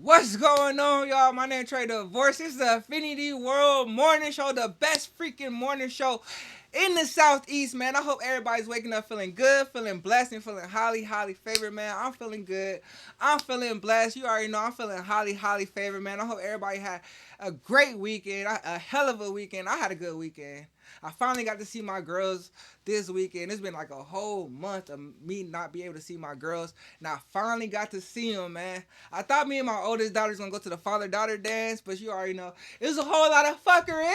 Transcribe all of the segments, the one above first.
What's going on, y'all? My name is Trey Divorce. This is the Affinity World Morning Show, the best freaking morning show in the Southeast, man. I hope everybody's waking up feeling good, feeling blessed, and feeling highly favored, man. I'm feeling good. I'm feeling blessed. You already know I'm feeling highly favored, man. I hope everybody had a great weekend, a hell of a weekend. I had a good weekend. I finally got to see my girls this weekend. It's been like a whole month of me not be able to see my girls, and I finally got to see them, man. I thought me and my oldest daughter was gonna go to the father-daughter dance, but you already know it was a whole lot of fuckery.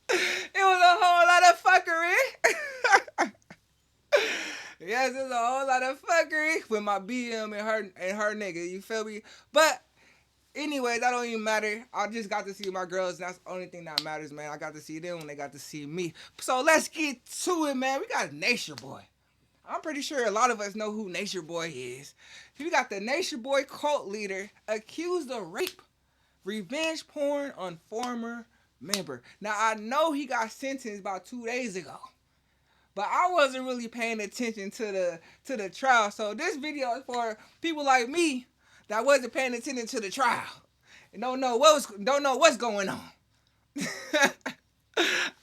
It was a whole lot of fuckery. Yes, it was a whole lot of fuckery with my BM and her nigga. You feel me? But anyways, that don't even matter. I just got to see my girls, and that's the only thing that matters, man. I got to see them when they got to see me. So let's get to it, man. We got Natureboy. I'm pretty sure a lot of us know who Natureboy is. We got the Natureboy cult leader accused of rape, revenge porn on former member. Now I know he got sentenced about 2 days ago, but I wasn't really paying attention to the trial. So this video is for people like me that wasn't paying attention to the trial and don't know what's going on.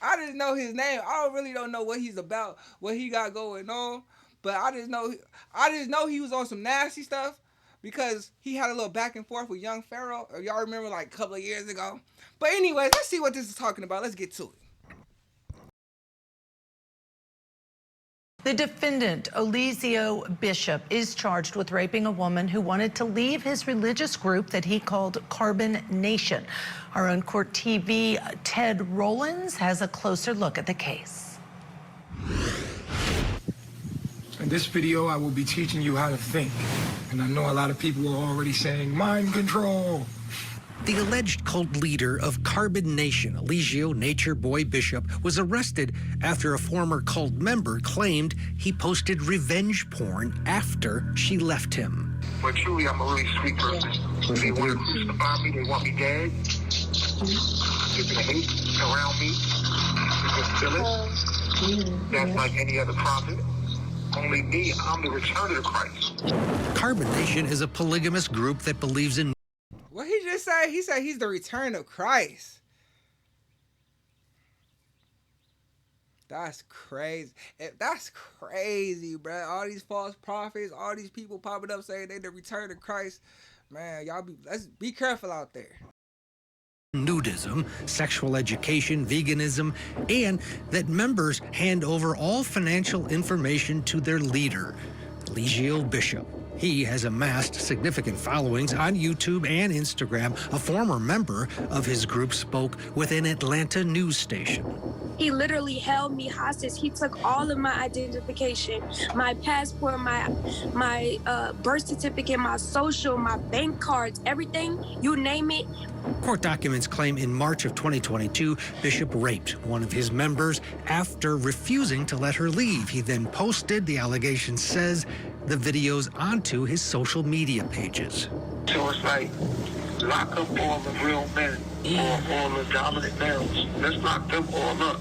I just know his name. I really don't know what he's about, what he got going on. But I just know he was on some nasty stuff because he had a little back and forth with Young Pharaoh. Or y'all remember like a couple of years ago. But anyways, let's see what this is talking about. Let's get to it. The defendant, Olizio Bishop, is charged with raping a woman who wanted to leave his religious group that he called Carbon Nation. Our own Court TV, Ted Rollins, has a closer look at the case. In this video, I will be teaching you how to think. And I know a lot of people are already saying, mind control. The alleged cult leader of Carbon Nation, Olizio Natureboy Bishop, was arrested after a former cult member claimed he posted revenge porn after she left him. But truly, I'm a really sweet person. They want to crucify me, they want me dead. They're going to hate around me. You can feel it. That's like any other prophet. Only me, I'm the return of Christ. Carbon Nation is a polygamous group that believes in... What he just said? He said he's the return of Christ. That's crazy. That's crazy, bro. All these false prophets, all these people popping up saying they the return of Christ. Man, let's be careful out there. Nudism, sexual education, veganism, and that members hand over all financial information to their leader, Olizio Bishop. He has amassed significant followings on YouTube and Instagram. A former member of his group spoke with an Atlanta news station. He literally held me hostage. He took all of my identification, my passport, my birth certificate, my social, my bank cards, everything, you name it. Court documents claim in March of 2022, Bishop raped one of his members after refusing to let her leave. He then posted, the allegation says, the videos onto his social media pages. So it's like, lock up all the real men, or all the dominant males. Let's lock them all up.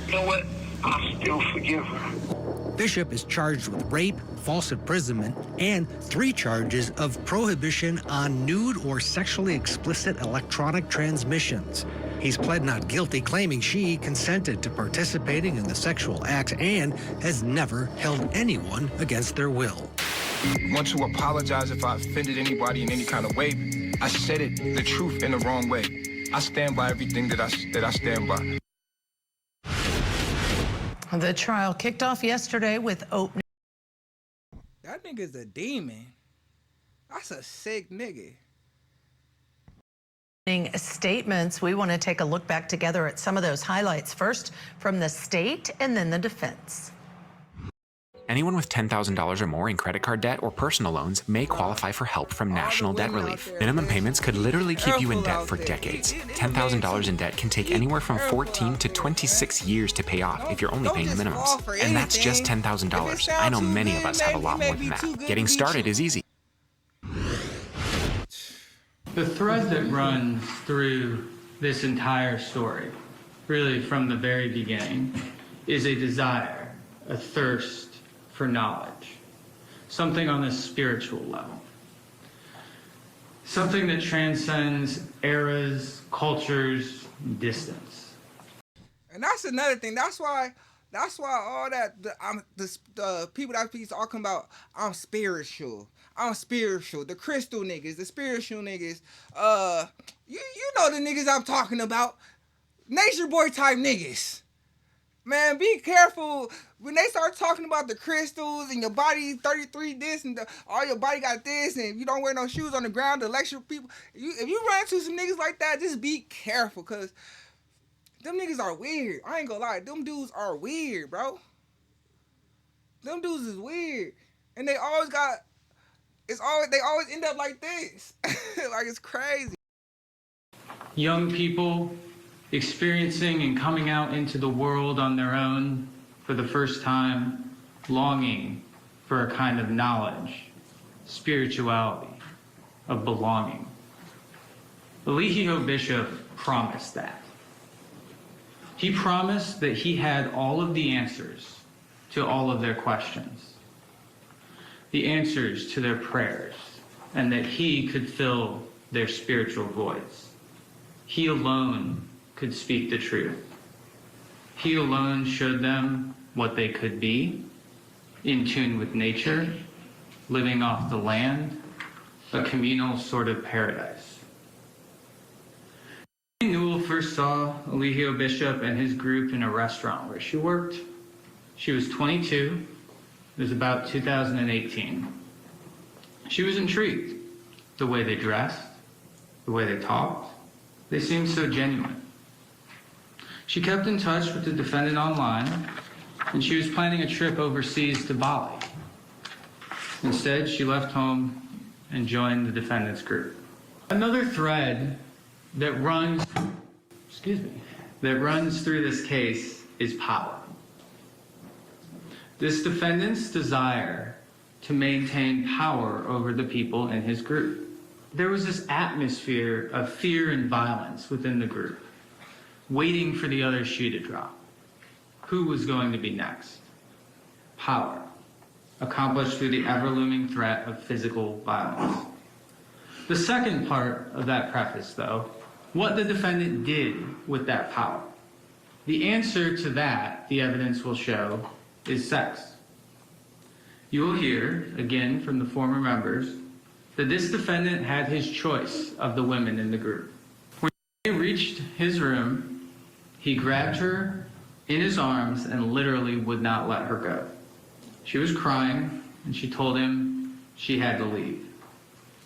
You know what? I still forgive her. Bishop is charged with rape, false imprisonment, and 3 charges of prohibition on nude or sexually explicit electronic transmissions. He's pled not guilty, claiming she consented to participating in the sexual act and has never held anyone against their will. I want to apologize if I offended anybody in any kind of way. I said it, the truth, in the wrong way. I stand by everything that I stand by. The trial kicked off yesterday with opening. That nigga's a demon. That's a sick nigga. Statements. We want to take a look back together at some of those highlights. First from the state and then the defense. Anyone with $10,000 or more in credit card debt or personal loans may qualify for help from National Debt Relief. Minimum payments could literally keep you in debt for decades. $10,000 in debt can take anywhere from 14 to 26 years to pay off if you're only paying the minimums. And that's just $10,000. I know many of us have a lot more than that. Getting started is easy. The thread that runs through this entire story, really from the very beginning, is a desire, a thirst for knowledge, something on a spiritual level. something that transcends eras, cultures, distance. And that's another thing. That's why all that the people that be talking about I'm spiritual. The crystal niggas, the spiritual niggas. You know the niggas I'm talking about. Natureboy type niggas. Man, be careful when they start talking about the crystals and your body 33 this and all your body got this and you don't wear no shoes on the ground to lecture people. If you run into some niggas like that, just be careful, cause them niggas are weird. I ain't gonna lie, them dudes are weird, bro. Them dudes is weird, and they always end up like this. Like, it's crazy. Young people experiencing and coming out into the world on their own for the first time, longing for a kind of knowledge, spirituality, of belonging. Eligio Bishop promised that. He promised that he had all of the answers to all of their questions, the answers to their prayers, and that he could fill their spiritual voids. He alone could speak the truth. He alone showed them what they could be, in tune with nature, living off the land, a communal sort of paradise. Newell first saw Eligio Bishop and his group in a restaurant where she worked. She was 22. It was about 2018. She was intrigued. The way they dressed, the way they talked, they seemed so genuine. She kept in touch with the defendant online, and she was planning a trip overseas to Bali. Instead, she left home and joined the defendant's group. Another thread that runs through this case is power. This defendant's desire to maintain power over the people in his group. There was this atmosphere of fear and violence within the group, waiting for the other shoe to drop. Who was going to be next? Power, accomplished through the ever-looming threat of physical violence. The second part of that preface, though, what the defendant did with that power. The answer to that, the evidence will show, is sex. You will hear, again from the former members, that this defendant had his choice of the women in the group. When he reached his room, he grabbed her in his arms and literally would not let her go. She was crying, and she told him she had to leave,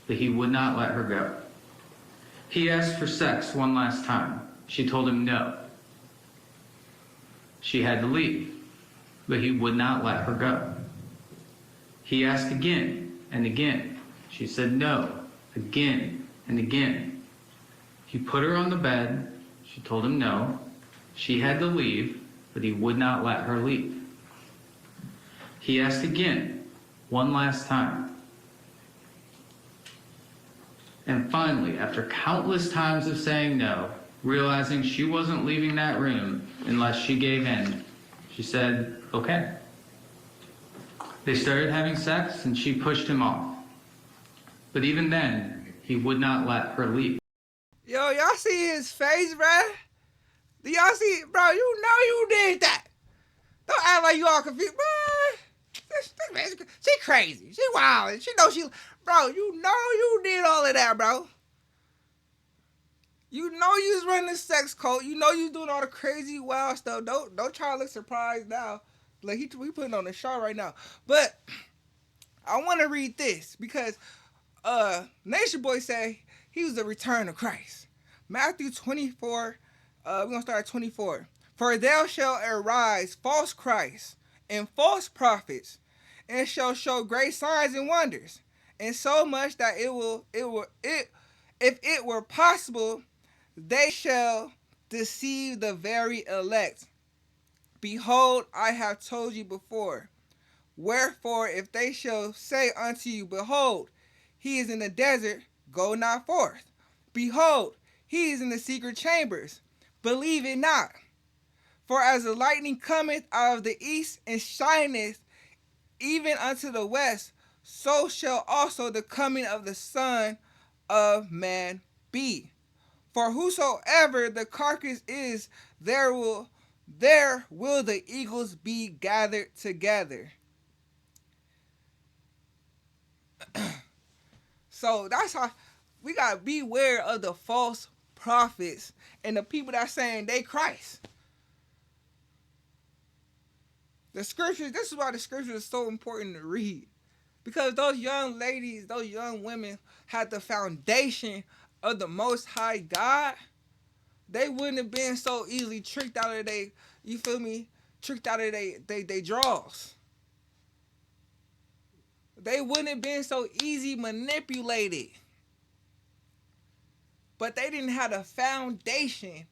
but he would not let her go. He asked for sex one last time. She told him no. She had to leave, but he would not let her go. He asked again and again. She said no, again and again. He put her on the bed. She told him no. She had to leave, but he would not let her leave. He asked again, one last time. And finally, after countless times of saying no, realizing she wasn't leaving that room unless she gave in, she said, okay. They started having sex and she pushed him off. But even then, he would not let her leave. Yo, y'all see his face, bruh? Do y'all see it? Bro, you know you did that. Don't act like you all confused. Bruh, she crazy. She wild. She know she... Bro, you know you did all of that, bro. You know you was running the sex cult. You know you was doing all the crazy wild stuff. Don't try to look surprised now. Like, we putting on a show right now. But I want to read this because Natureboy said he was the return of Christ. Matthew 24, we're going to start at 24. For there shall arise false Christs and false prophets, and shall show great signs and wonders, and so much that if it were possible, they shall deceive the very elect. Behold, I have told you before. Wherefore, if they shall say unto you, behold, he is in the desert, go not forth. Behold, he is in the secret chambers, believe it not. For as the lightning cometh out of the east and shineth even unto the west, so shall also the coming of the Son of man be. For whosoever the carcass is, there will the eagles be gathered together. So that's how we gotta beware of the false prophets and the people that saying they Christ. The scriptures, this is why the scriptures is so important to read. Because those young ladies, those young women had the foundation of the Most High God. They wouldn't have been so easily tricked out of they, you feel me? Tricked out of they draws. They wouldn't have been so easy manipulated. But they didn't have the foundation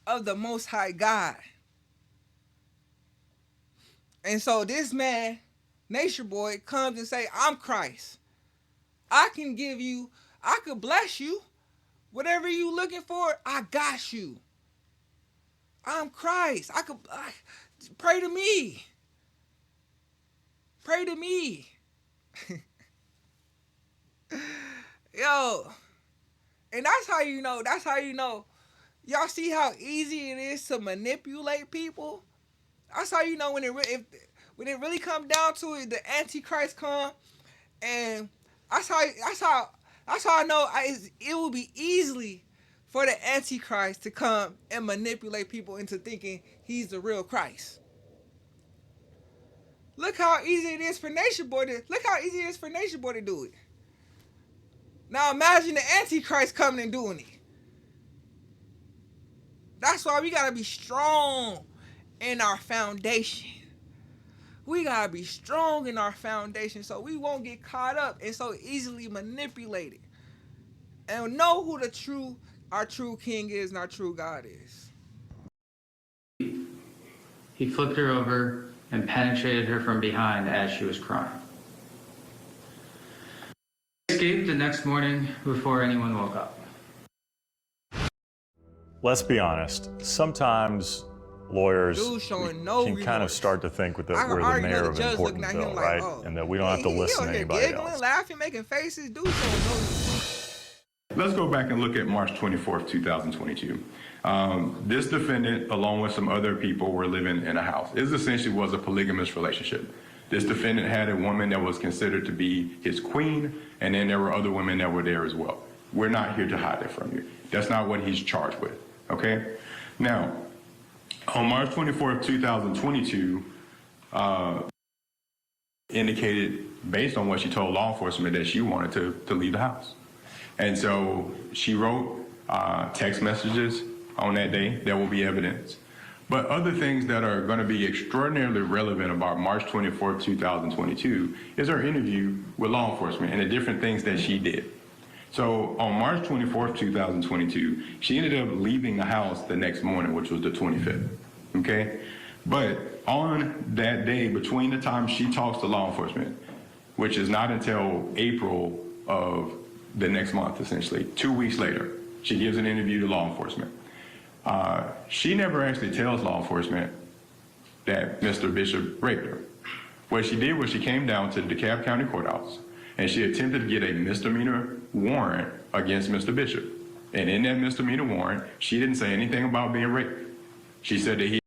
of the Most High God. And so this man, Natureboy, comes and say, I'm Christ. I can give you, I could bless you. Whatever you looking for, I got you. I'm Christ. Pray to me. Pray to me. Yo. And that's how you know. Y'all see how easy it is to manipulate people? That's how you know when it really come down to it, the Antichrist come, and that's how I know it will be easily for the Antichrist to come and manipulate people into thinking he's the real Christ. Look how easy it is for Natureboy to do it. Now imagine the Antichrist coming and doing it. That's why we gotta be strong in our foundation. We gotta be strong in our foundation so we won't get caught up and so easily manipulated. And know who our true king is and our true God is. He flipped her over and penetrated her from behind as she was crying. He escaped the next morning before anyone woke up. Let's be honest, sometimes lawyers can kind of start to think we're the mayor of Importantville, right? Oh, and that we don't have to listen to anybody else. Laughing, making faces, dude showing no. Let's go back and look at March 24th, 2022. This defendant, along with some other people, were living in a house. It essentially was a polygamous relationship. This defendant had a woman that was considered to be his queen, and then there were other women that were there as well. We're not here to hide that from you. That's not what he's charged with, okay? Now, on March 24th, 2022, indicated, based on what she told law enforcement, that she wanted to leave the house. And so she wrote text messages on that day. There will be evidence. But other things that are going to be extraordinarily relevant about March 24th, 2022 is her interview with law enforcement and the different things that she did. So on March 24th, 2022, she ended up leaving the house the next morning, which was the 25th, okay? But on that day, between the time she talks to law enforcement, which is not until April of the next month, essentially, 2 weeks later, she gives an interview to law enforcement. She never actually tells law enforcement that Mr. Bishop raped her. What she did was she came down to the DeKalb County Courthouse and she attempted to get a misdemeanor warrant against Mr. Bishop. And in that misdemeanor warrant, she didn't say anything about being raped. She said that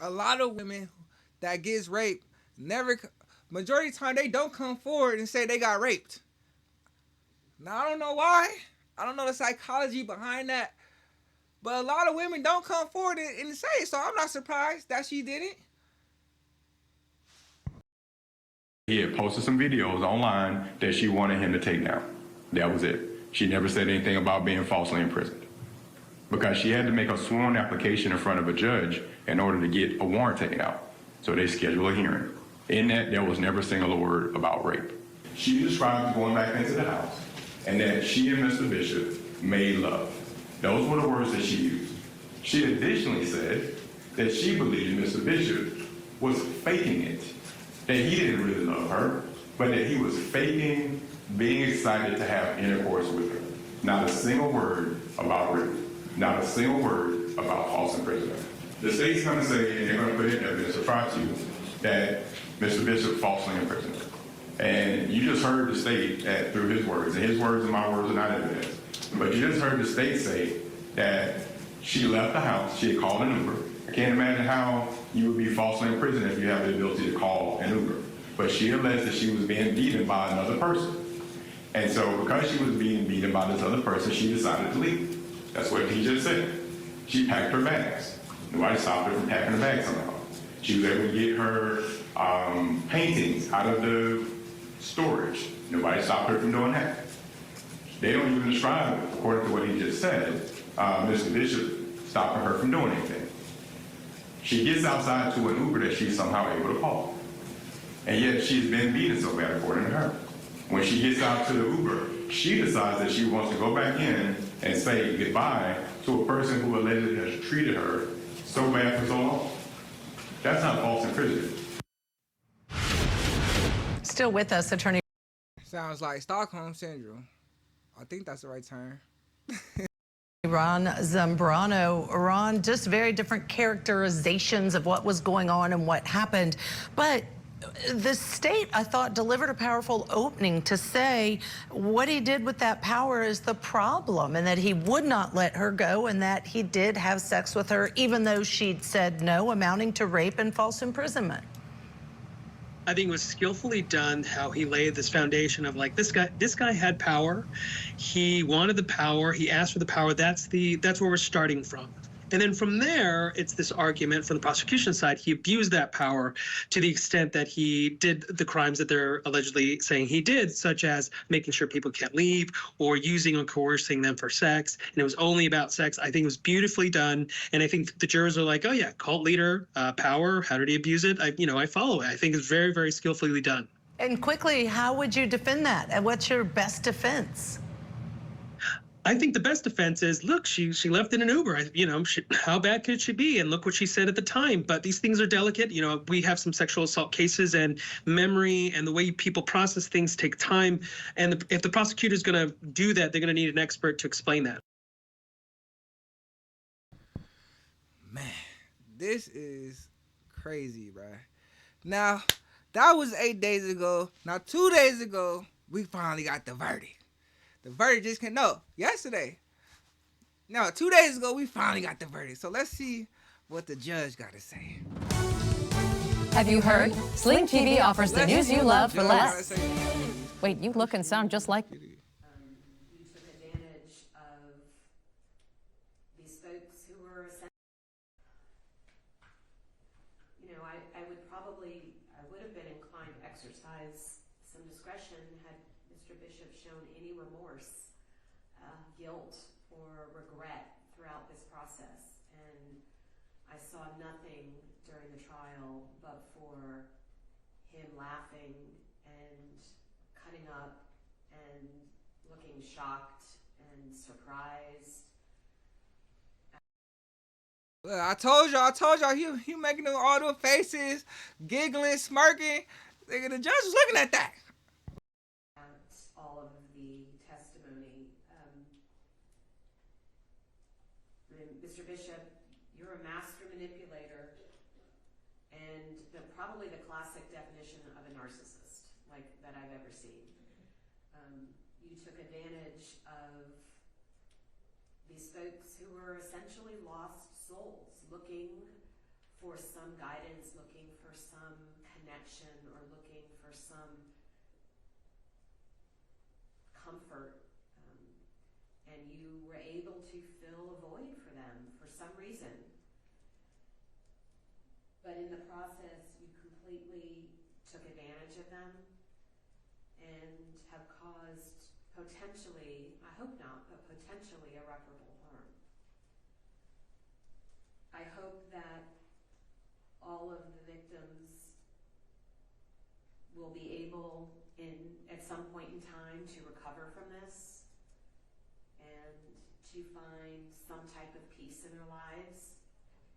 a lot of women that gets raped majority of the time they don't come forward and say they got raped. Now I don't know why. I don't know the psychology behind that. But a lot of women don't come forward and say it, so I'm not surprised that she didn't. He had posted some videos online that she wanted him to take down. That was it. She never said anything about being falsely imprisoned, because she had to make a sworn application in front of a judge in order to get a warrant taken out. So they scheduled a hearing. In that, there was never a single word about rape. She described going back into the house and that she and Mr. Bishop made love. Those were the words that she used. She additionally said that she believed Mr. Bishop was faking it, that he didn't really love her, but that he was faking being excited to have intercourse with her. Not a single word about rape. Not a single word about false imprisonment. The state's going to say, and they're going to put in evidence to try to, that Mr. Bishop falsely imprisoned her. And you just heard the state through his words, and his words and my words are not evidence. But you just heard the state say that she left the house, she had called an Uber. I can't imagine how you would be falsely in prison if you have the ability to call an Uber. But she alleged that she was being beaten by another person. And so because she was being beaten by this other person, she decided to leave. That's what he just said. She packed her bags. Nobody stopped her from packing her bags somehow. She was able to get her paintings out of the storage. Nobody stopped her from doing that. They don't even describe, according to what he just said, Mr. Bishop stopping her from doing anything. She gets outside to an Uber that she's somehow able to call. And yet she's been beaten so bad, according to her. When she gets out to the Uber, she decides that she wants to go back in and say goodbye to a person who allegedly has treated her so bad for so long. That's not false imprisonment. Still with us, attorney. Sounds like Stockholm Syndrome. I think that's the right term. Ron Zambrano. Ron, just very different characterizations of what was going on and what happened. But the state, I thought, delivered a powerful opening to say what he did with that power is the problem, and that he would not let her go, and that he did have sex with her, even though she'd said no, amounting to rape and false imprisonment. I think it was skillfully done how he laid this foundation of like, this guy had power. He wanted the power. He asked for the power. That's where we're starting from. And then from there, it's this argument from the prosecution side. He abused that power to the extent that he did the crimes that they're allegedly saying he did, such as making sure people can't leave or using or coercing them for sex. And it was only about sex. I think it was beautifully done. And I think the jurors are like, oh yeah, cult leader, power, how did he abuse it? I follow it. I think it's very, very skillfully done. And quickly, how would you defend that? And what's your best defense? I think the best defense is, look, she left in an Uber. How bad could she be? And look what she said at the time. But these things are delicate. We have some sexual assault cases, and memory and the way people process things take time. And if the prosecutor's going to do that, they're going to need an expert to explain that. Man, this is crazy, bruh. Now, that was 8 days ago. Now, 2 days ago, we finally got the verdict. The verdict just came, no, yesterday. No, 2 days ago, we finally got the verdict. So let's see what the judge got to say. Have you heard? Sling TV offers the news you love for less. Wait, you look and sound just like... You took advantage of these folks who were... I would have been inclined to exercise some discretion had Mr. Bishop shown any remorse, guilt, or regret throughout this process. And I saw nothing during the trial but for him laughing and cutting up and looking shocked and surprised. I told y'all, he making all the faces, giggling, smirking. The judge was looking at that. All of the testimony. Mr. Bishop, you're a master manipulator, and probably the classic definition of a narcissist, like that I've ever seen. You took advantage of these folks who were essentially lost souls, looking for some guidance, looking for some connection, or looking for some comfort, and you were able to fill a void for them for some reason. But in the process, you completely took advantage of them and have caused potentially, I hope not, but potentially irreparable harm. I hope that all of the victims will be able at some point in time to recover from this and to find some type of peace in their lives.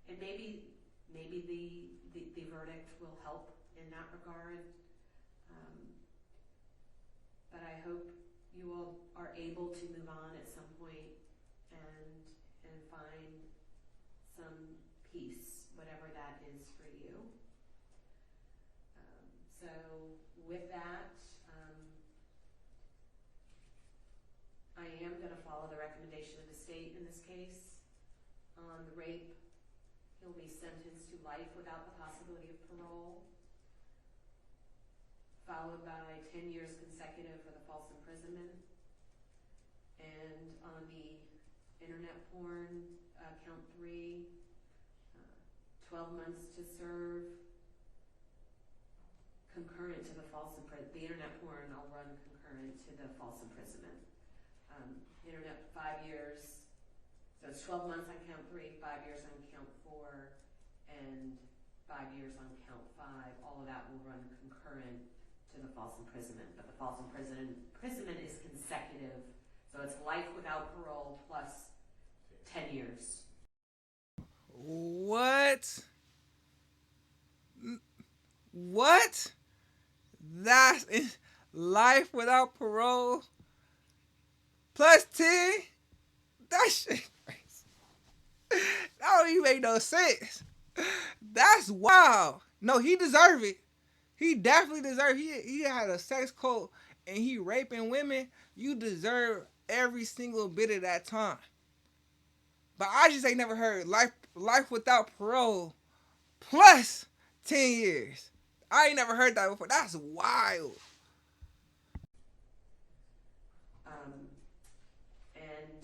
And maybe the verdict will help in that regard. But I hope you all are able to move on at some point and find some peace, whatever that is for you. So with that, On the rape, he'll be sentenced to life without the possibility of parole, followed by 10 years consecutive for the false imprisonment. And on the internet porn, count 3, 12 months to serve, concurrent to the false imprisonment. The internet porn, I'll run concurrent to the false imprisonment. Internet, 5 years. So it's 12 months on count 3, 5 years on count 4, and 5 years on count 5. All of that will run concurrent to the false imprisonment. But the false imprisonment is consecutive. So it's life without parole plus 10 years. What? What? That's life without parole plus 10? That shit crazy. That don't even make no sense. That's wild. No, he deserved it. He definitely deserved it. He had a sex cult and he raping women. You deserve every single bit of that time. But I just ain't never heard life without parole plus 10 years. I ain't never heard that before. That's wild. And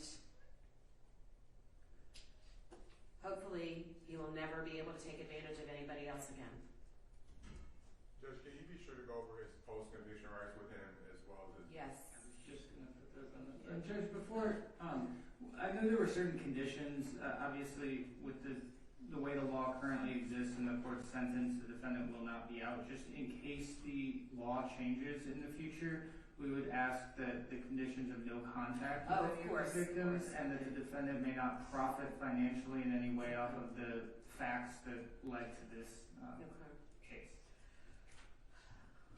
hopefully he will never be able to take advantage of anybody else again. Judge, can you be sure to go over his post-conviction rights with him as well as his... Yes. I was just going to put those on the... Judge, before, I know there were certain conditions, obviously, with the way the law currently exists in the court sentence, the defendant will not be out. Just in case the law changes in the future, we would ask that the conditions of no contact with any of the victims and that the defendant may not profit financially in any way off of the facts that led to this case.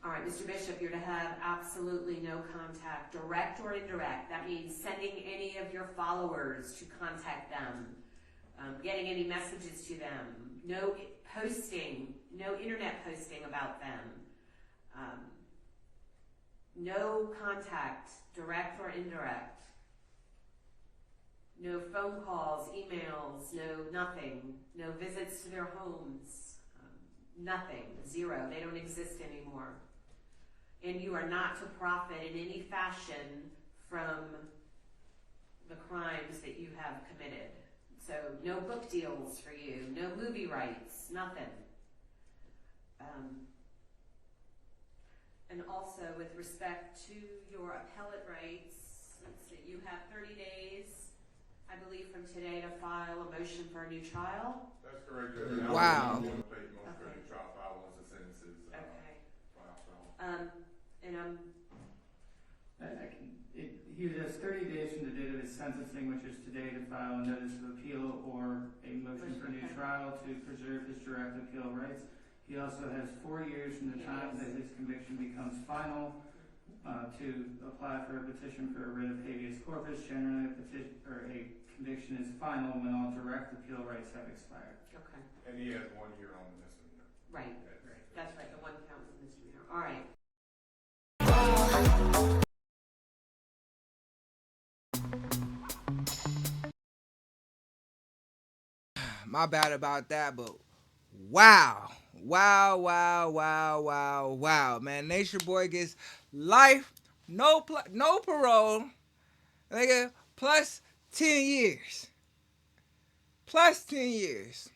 All right, Mr. Bishop, you're to have absolutely no contact, direct or indirect. That means sending any of your followers to contact them, getting any messages to them, no posting, no internet posting about them, no contact, direct or indirect, no phone calls, emails, no nothing, no visits to their homes, nothing, 0. They don't exist anymore. And you are not to profit in any fashion from the crimes that you have committed. So no book deals for you, no movie rights, nothing. And also with respect to your appellate rights, let's see, you have 30 days, I believe, from today to file a motion for a new trial. That's correct, Judge. Wow. I'm going to play motion for a new trial file once the sentence is filed. He has 30 days from the date of his sentencing, which is today, to file a notice of appeal or a motion for a new trial to preserve his direct appeal rights. He also has 4 years from the time that his conviction becomes final to apply for a petition for a writ of habeas corpus. Generally, a conviction is final when all direct appeal rights have expired. Okay. And he has 1 year on the misdemeanor. Right. That's right. The 1 count is the misdemeanor. All right. My bad about that, but wow. Wow, man. Natureboy gets life, no parole, nigga, plus 10 years. Plus 10 years.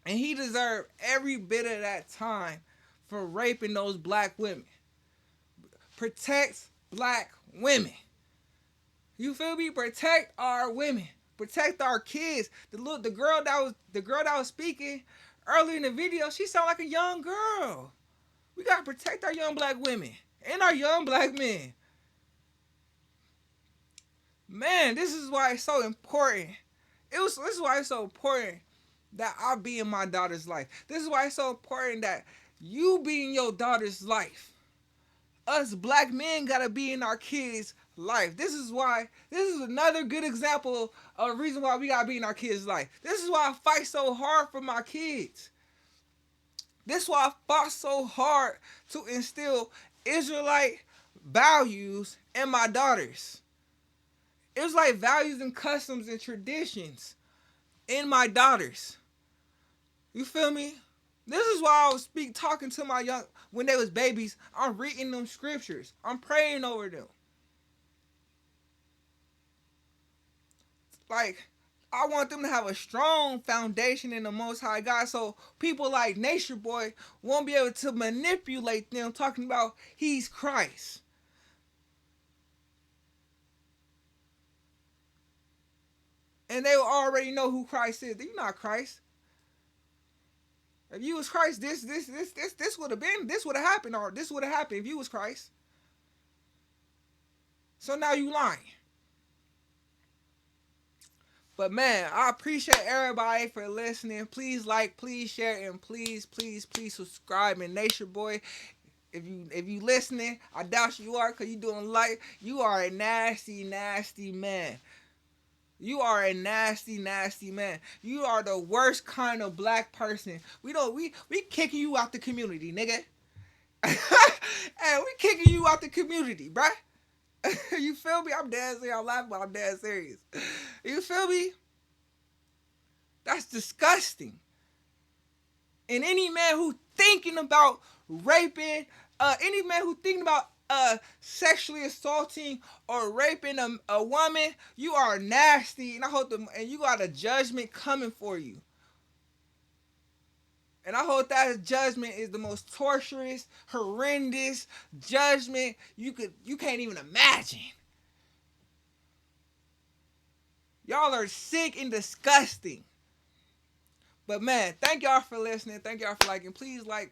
And he deserved every bit of that time for raping those black women. Protect black women. You feel me? Protect our women. Protect our kids. The girl that was speaking earlier in the video, she sounded like a young girl. We gotta protect our young black women and our young black men. Man, this is why it's so important. This is why it's so important that I be in my daughter's life. This is why it's so important that you be in your daughter's life. Us black men gotta be in our kids' life. This is another good example of a reason why we gotta be in our kids' life. This is why I fight so hard for my kids. This is why I fought so hard to instill Israelite values in my daughters. It was like values and customs and traditions. in my daughters. You feel me? This is why I was talking to my young, when they was babies, I'm reading them scriptures. I'm praying over them. Like, I want them to have a strong foundation in the Most High God, so people like Natureboy won't be able to manipulate them talking about he's Christ. And they will already know who Christ is. You're not Christ. If you was Christ, this would have been, this would have happened, or this would have happened if you was Christ. So now you lying. But man, I appreciate everybody for listening. Please like, please share, and please subscribe. And Natureboy, if you listening, I doubt you are, because you doing like, you are a nasty man. You are a nasty man. You are the worst kind of black person. We kicking you out the community, nigga. Hey, we kicking you out the community, bruh. You feel me? I'm dead serious. I'm laughing, but I'm dead serious. You feel me? That's disgusting. And any man who thinking about raping, any man who thinking about sexually assaulting or raping a woman, you are nasty, and and you got a judgment coming for you. And I hope that judgment is the most torturous, horrendous judgment you can't even imagine. Y'all are sick and disgusting. But man, thank y'all for listening. Thank y'all for liking. Please like.